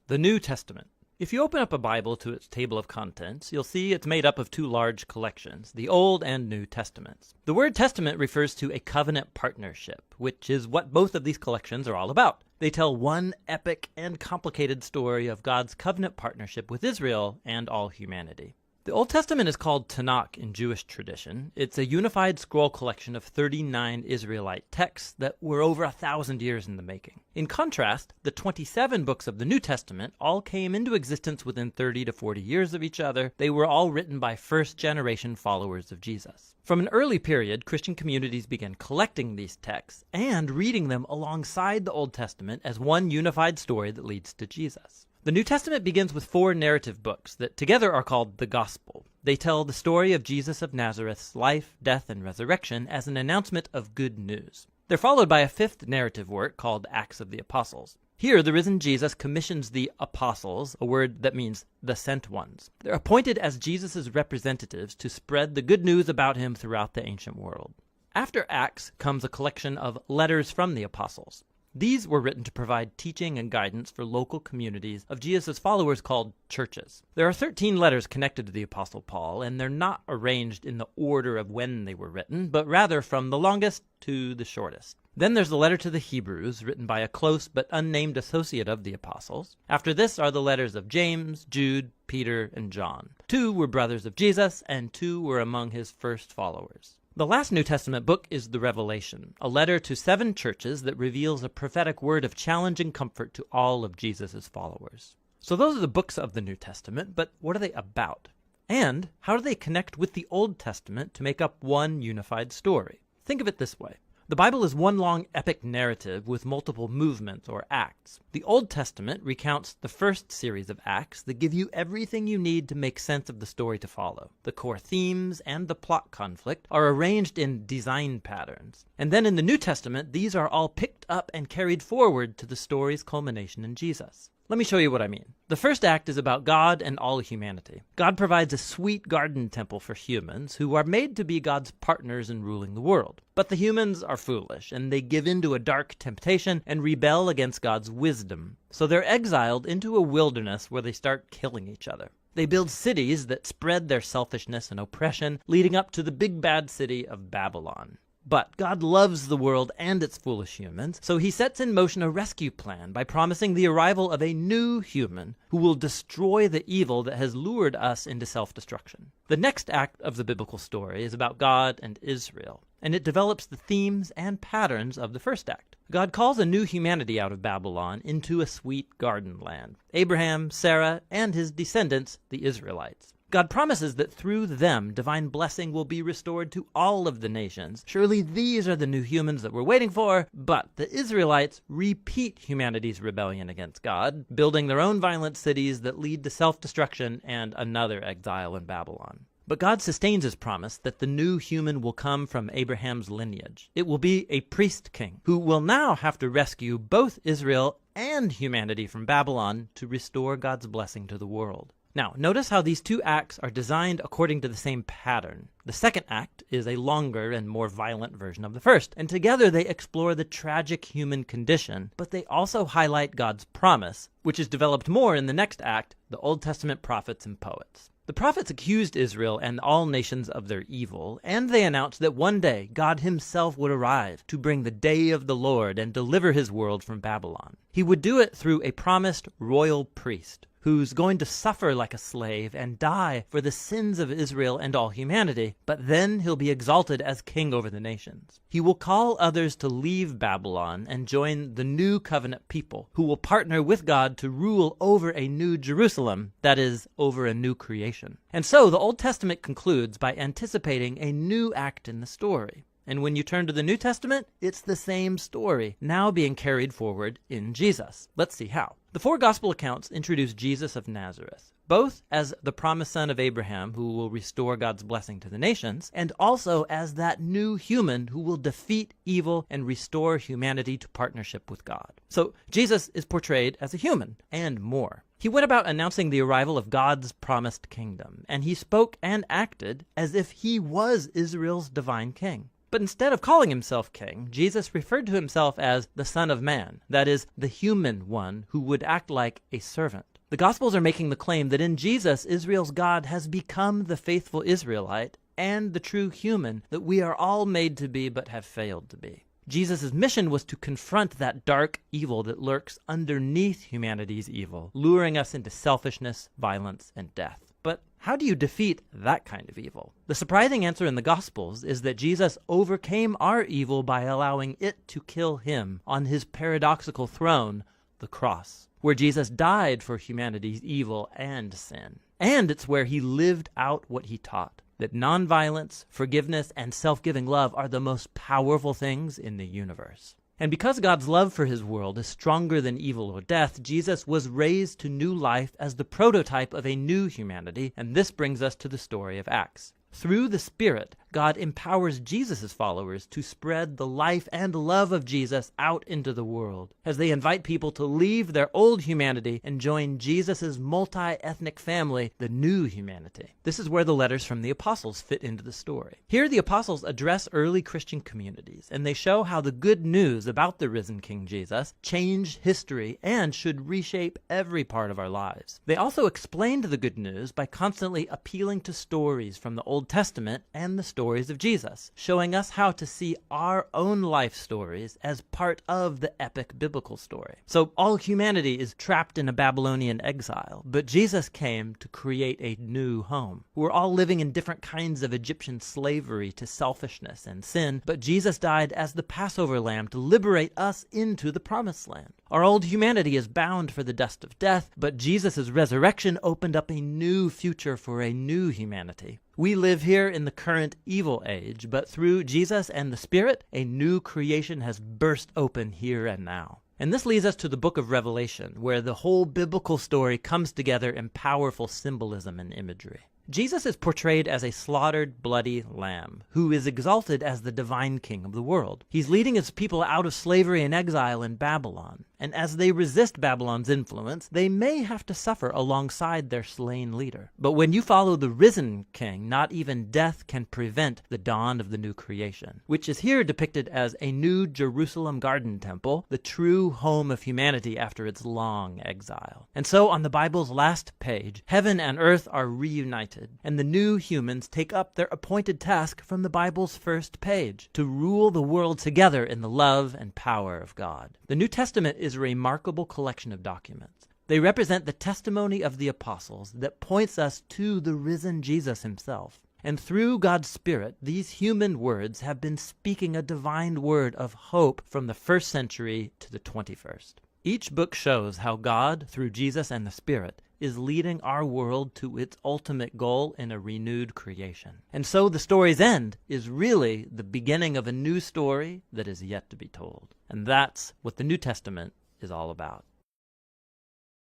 The New Testament. If you open up a Bible to its table of contents, you'll see it's made up of two large collections, the Old and New Testaments. The word testament refers to a covenant partnership, which is what both of these collections are all about. They tell one epic and complicated story of God's covenant partnership with Israel and all humanity. The Old Testament is called Tanakh in Jewish tradition. It's a unified scroll collection of 39 Israelite texts that were over 1,000 years in the making. In contrast, the 27 books of the New Testament all came into existence within 30 to 40 years of each other. They were all written by first-generation followers of Jesus. From an early period, Christian communities began collecting these texts and reading them alongside the Old Testament as one unified story that leads to Jesus. The New Testament begins with 4 narrative books that together are called the Gospel. They tell the story of Jesus of Nazareth's life, death, and resurrection as an announcement of good news. They're followed by a 5th narrative work called Acts of the Apostles. Here, the risen Jesus commissions the apostles, a word that means the sent ones. They're appointed as Jesus' representatives to spread the good news about him throughout the ancient world. After Acts comes a collection of letters from the apostles. These were written to provide teaching and guidance for local communities of Jesus' followers called churches. There are 13 letters connected to the Apostle Paul, and they're not arranged in the order of when they were written, but rather from the longest to the shortest. Then there's the letter to the Hebrews, written by a close but unnamed associate of the apostles. After this are the letters of James, Jude, Peter, and John. 2 were brothers of Jesus, and 2 were among his first followers. The last New Testament book is the Revelation, a letter to 7 churches that reveals a prophetic word of challenge and comfort to all of Jesus' followers. So those are the books of the New Testament, but what are they about? And how do they connect with the Old Testament to make up one unified story? Think of it this way. The Bible is one long epic narrative with multiple movements or acts. The Old Testament recounts the first series of acts that give you everything you need to make sense of the story to follow. The core themes and the plot conflict are arranged in design patterns. And then in the New Testament, these are all picked up and carried forward to the story's culmination in Jesus. Let me show you what I mean. The first act is about God and all humanity. God provides a sweet garden temple for humans who are made to be God's partners in ruling the world. But the humans are foolish, and they give in to a dark temptation and rebel against God's wisdom. So they're exiled into a wilderness where they start killing each other. They build cities that spread their selfishness and oppression, leading up to the big bad city of Babylon. But God loves the world and its foolish humans, so he sets in motion a rescue plan by promising the arrival of a new human who will destroy the evil that has lured us into self-destruction. The next act of the biblical story is about God and Israel, and it develops the themes and patterns of the first act. God calls a new humanity out of Babylon into a sweet garden land. Abraham, Sarah, and his descendants, the Israelites. God promises that through them, divine blessing will be restored to all of the nations. Surely these are the new humans that we're waiting for, but the Israelites repeat humanity's rebellion against God, building their own violent cities that lead to self-destruction and another exile in Babylon. But God sustains his promise that the new human will come from Abraham's lineage. It will be a priest king who will now have to rescue both Israel and humanity from Babylon to restore God's blessing to the world. Now, notice how these 2 acts are designed according to the same pattern. The second act is a longer and more violent version of the first, and together they explore the tragic human condition, but they also highlight God's promise, which is developed more in the next act, the Old Testament prophets and poets. The prophets accused Israel and all nations of their evil, and they announced that one day God himself would arrive to bring the day of the Lord and deliver his world from Babylon. He would do it through a promised royal priest, who's going to suffer like a slave and die for the sins of Israel and all humanity, but then he'll be exalted as king over the nations. He will call others to leave Babylon and join the new covenant people, who will partner with God to rule over a new Jerusalem, that is, over a new creation. And so the Old Testament concludes by anticipating a new act in the story. And when you turn to the New Testament, it's the same story, now being carried forward in Jesus. Let's see how. The 4 gospel accounts introduce Jesus of Nazareth, both as the promised son of Abraham who will restore God's blessing to the nations, and also as that new human who will defeat evil and restore humanity to partnership with God. So Jesus is portrayed as a human, and more. He went about announcing the arrival of God's promised kingdom, and he spoke and acted as if he was Israel's divine king. But instead of calling himself king, Jesus referred to himself as the Son of Man, that is, the human one who would act like a servant. The Gospels are making the claim that in Jesus, Israel's God has become the faithful Israelite and the true human that we are all made to be but have failed to be. Jesus' mission was to confront that dark evil that lurks underneath humanity's evil, luring us into selfishness, violence, and death. But how do you defeat that kind of evil? The surprising answer in the Gospels is that Jesus overcame our evil by allowing it to kill him on his paradoxical throne, the cross, where Jesus died for humanity's evil and sin. And it's where he lived out what he taught, that nonviolence, forgiveness, and self-giving love are the most powerful things in the universe. And because God's love for his world is stronger than evil or death, Jesus was raised to new life as the prototype of a new humanity, and this brings us to the story of Acts. Through the Spirit, God empowers Jesus' followers to spread the life and love of Jesus out into the world as they invite people to leave their old humanity and join Jesus' multi-ethnic family, the new humanity. This is where the letters from the apostles fit into the story. Here the apostles address early Christian communities, and they show how the good news about the risen King Jesus changed history and should reshape every part of our lives. They also explained the good news by constantly appealing to stories from the Old Testament and the stories of Jesus, showing us how to see our own life stories as part of the epic biblical story. So all humanity is trapped in a Babylonian exile, but Jesus came to create a new home. We're all living in different kinds of Egyptian slavery to selfishness and sin, but Jesus died as the Passover lamb to liberate us into the promised land. Our old humanity is bound for the dust of death, but Jesus' resurrection opened up a new future for a new humanity. We live here in the current evil age, but through Jesus and the Spirit, a new creation has burst open here and now. And this leads us to the book of Revelation, where the whole biblical story comes together in powerful symbolism and imagery. Jesus is portrayed as a slaughtered, bloody lamb, who is exalted as the divine king of the world. He's leading his people out of slavery and exile in Babylon, and as they resist Babylon's influence, they may have to suffer alongside their slain leader. But when you follow the risen king, not even death can prevent the dawn of the new creation, which is here depicted as a new Jerusalem garden temple, the true home of humanity after its long exile. And so on the Bible's last page, heaven and earth are reunited, and the new humans take up their appointed task from the Bible's first page, to rule the world together in the love and power of God. The New Testament is a remarkable collection of documents. They represent the testimony of the apostles that points us to the risen Jesus himself. And through God's Spirit, these human words have been speaking a divine word of hope from the first century to the 21st. Each book shows how God, through Jesus and the Spirit, is leading our world to its ultimate goal in a renewed creation. And so the story's end is really the beginning of a new story that is yet to be told. And that's what the New Testament is all about.